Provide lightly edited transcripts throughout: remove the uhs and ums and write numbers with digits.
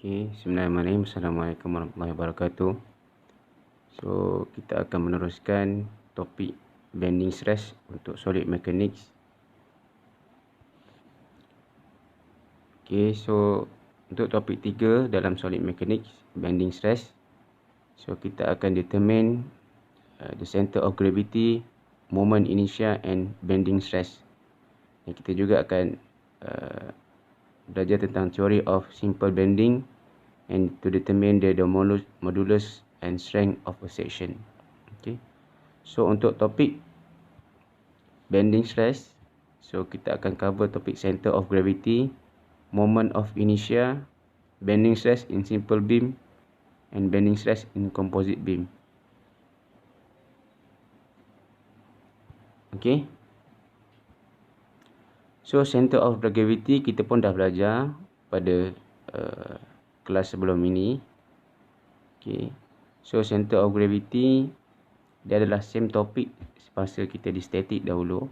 Bismillahirrahmanirrahim. Assalamualaikum warahmatullahi wabarakatuh. So, kita akan meneruskan topik bending stress untuk solid mechanics. So untuk topik 3 dalam solid mechanics, bending stress. So, kita akan determine the center of gravity, moment inertia and bending stress. Dan kita juga akan belajar tentang theory of simple bending and to determine the modulus and strength of a section. So untuk topik bending stress, so kita akan cover topik center of gravity, moment of inertia, bending stress in simple beam and bending stress in composite beam. So center of gravity kita pun dah belajar pada kelas sebelum ini. So center of gravity dia adalah same topik semasa kita di static dahulu.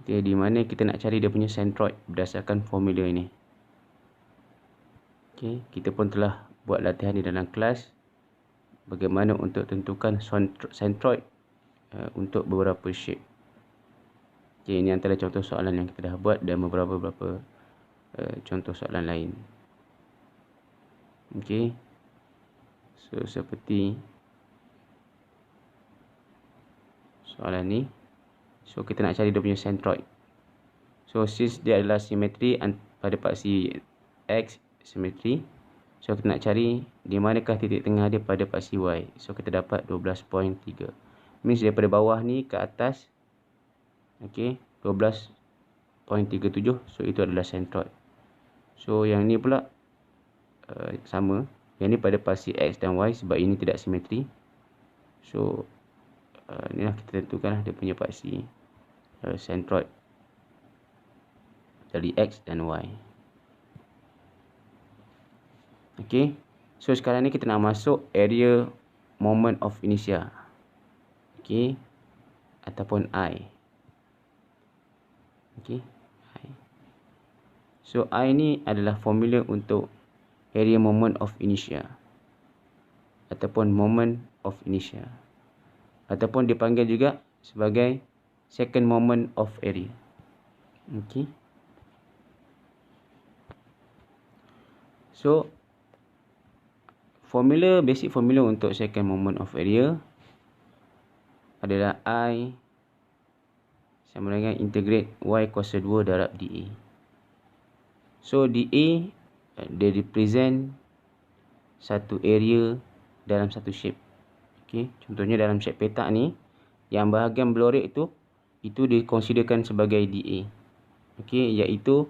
Di mana kita nak cari dia punya centroid berdasarkan formula ini. Kita pun telah buat latihan di dalam kelas bagaimana untuk tentukan centroid untuk beberapa shape. Ini antara contoh soalan yang kita dah buat dan beberapa contoh soalan lain. So seperti soalan ni. So kita nak cari dia punya centroid. So since dia adalah simetri pada paksi X simetri, so kita nak cari di manakah titik tengah dia pada paksi Y. So kita dapat 12.3. Means daripada bawah ni ke atas 12.37. So itu adalah centroid. So yang ni pula sama. Yang ni pada paksi X dan Y sebab ini tidak simetri. So inilah kita tentukanlah dia punya paksi centroid dari X dan Y. So sekarang ni kita nak masuk area moment of inertia. Ataupun I. So I ni adalah formula untuk area moment of inertia ataupun moment of inertia, ataupun dipanggil juga sebagai second moment of area. So basic formula untuk second moment of area adalah I sama dengan integrate Y kuasa 2 darab dA. So dA dia represent satu area dalam satu shape. Contohnya dalam shape petak ni, yang bahagian berlorek itu dikonsiderkan sebagai dA. Iaitu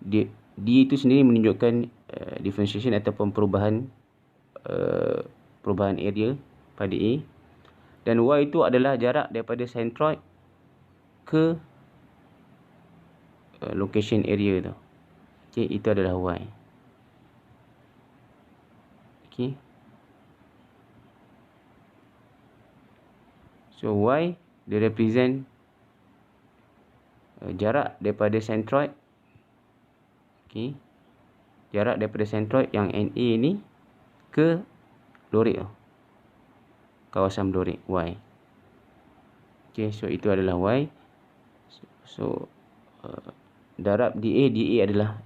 D itu sendiri menunjukkan differentiation ataupun perubahan area pada A, dan Y itu adalah jarak daripada centroid ke location area tu. Itu adalah Y. So Y dia represent jarak daripada centroid. Jarak daripada centroid yang NA ni ke lorek tu, kawasan lorek Y. So itu adalah Y. So darab dA adalah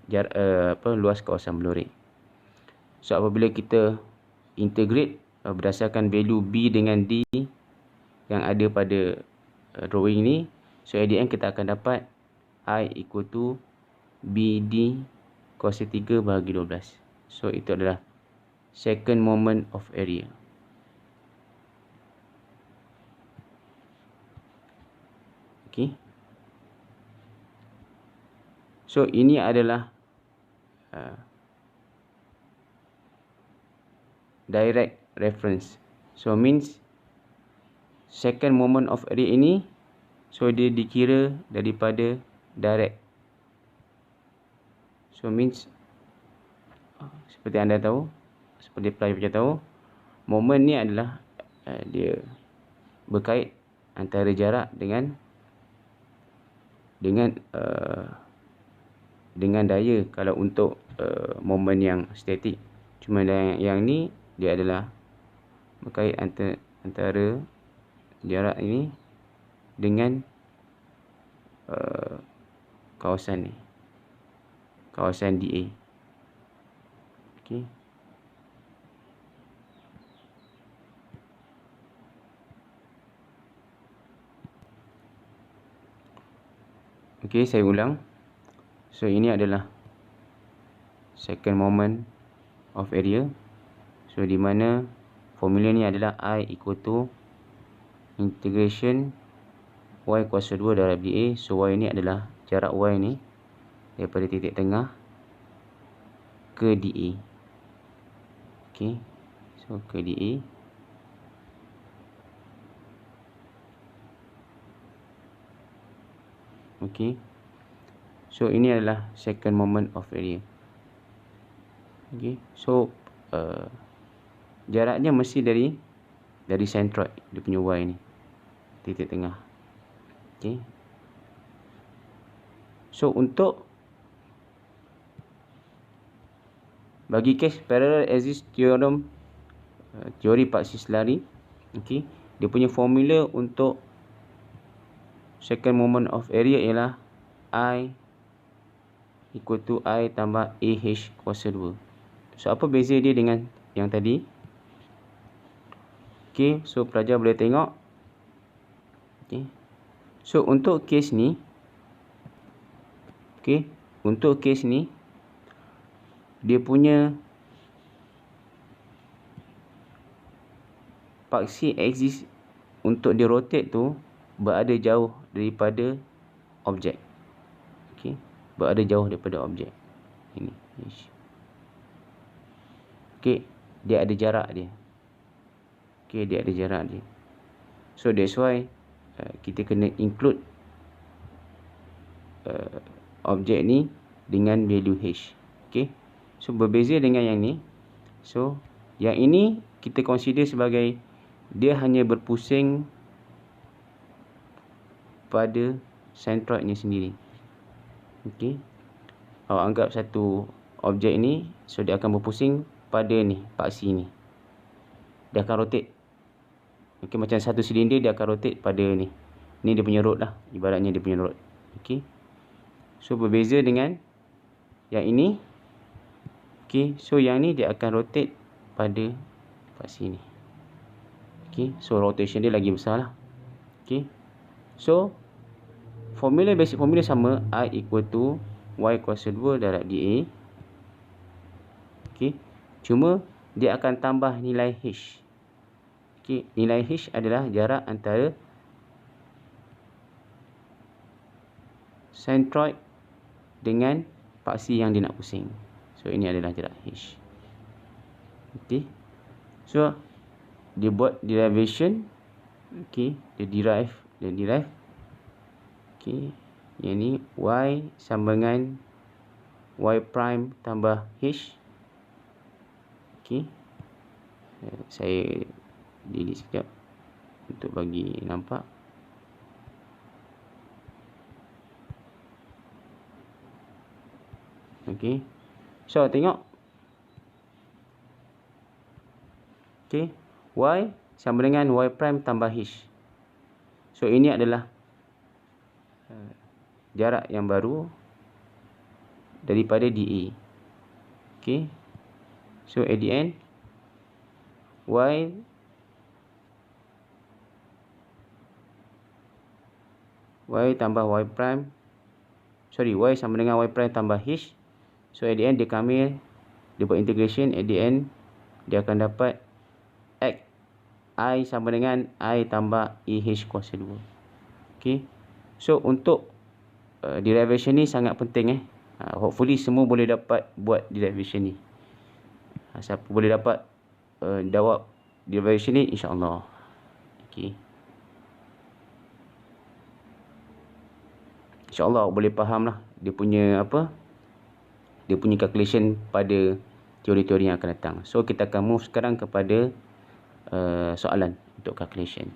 luas kawasan lorek. So apabila kita integrate berdasarkan value B dengan D yang ada pada drawing ni, so at the end kita akan dapat I equal to BD kuasa 3 bahagi 12. So itu adalah second moment of area. So ini adalah direct reference. So means second moment of area ini, so dia dikira daripada direct. So means seperti anda tahu, seperti pelajar tahu, moment ni adalah dia berkait antara jarak dengan daya. Kalau untuk moment yang statik. Cuma yang ni dia adalah berkait antara jarak ini dengan kawasan ni, kawasan DA. Okey. Okey, saya ulang. So ini adalah second moment of area. So di mana formula ni adalah I equal to integration Y kuasa 2 darab dA. So Y ni adalah jarak Y ni daripada titik tengah ke dA. Okey. So ke dA. Okey. So ini adalah second moment of area. Okey. So jaraknya mesti dari centroid dia punya Y ni, titik tengah. Okey. So untuk bagi kes parallel axis theorem, teori paksi selari, okey, dia punya formula untuk second moment of area ialah I equal to I tambah AH kuasa 2. So apa beza dia dengan yang tadi? Okey, so pelajar boleh tengok. Okey. So untuk kes ni, okey, untuk kes ni dia punya paksi axis untuk dia rotate tu berada jauh daripada objek. Okey, berada jauh daripada objek. Ini. Okey, dia ada jarak dia. Okey, dia ada jarak dia. So that's why kita kena include objek ni dengan value h. Okey. So berbeza dengan yang ni. So yang ini kita consider sebagai dia hanya berpusing pada centroidnya sendiri. Okey. Awak anggap satu objek ni, so dia akan berpusing pada ni, paksi ni. Dia akan rotate. Okey, macam satu silinder dia akan rotate pada ni. Ni dia punya rod lah, ibaratnya dia punya rod. Okey. So berbeza dengan yang ini. Okey, so yang ni dia akan rotate pada paksi ni. Okey, so rotation dia lagi besar lah. Okey. So formula, basic formula sama, I equal to Y kuasa 2 darab dA. Okey. Cuma dia akan tambah nilai H. Okey, nilai H adalah jarak antara centroid dengan paksi yang dia nak pusing. So ini adalah jarak H. Okey. So dia buat derivation. Okey, dia derive. Okey, yang ni Y sama dengan Y prime tambah H. Okey. Saya delete sekejap untuk bagi nampak. Okey. So tengok. Okey, Y sama dengan Y prime tambah H. So ini adalah jarak yang baru daripada DA. Okey. So at the end Y tambah Y prime, sorry, Y sama dengan Y prime tambah H. So at the end dia ambil, dia buat integration, at the end dia akan dapat X I sama dengan I tambah AH kuasa 2. Okey. So untuk derivation ni sangat penting hopefully semua boleh dapat buat derivation ni. Siapa boleh dapat jawab derivation ni, insya-Allah. Okey. InsyaAllah boleh faham lah dia punya apa, dia punya calculation pada teori-teori yang akan datang. So kita akan move sekarang kepada soalan untuk calculation.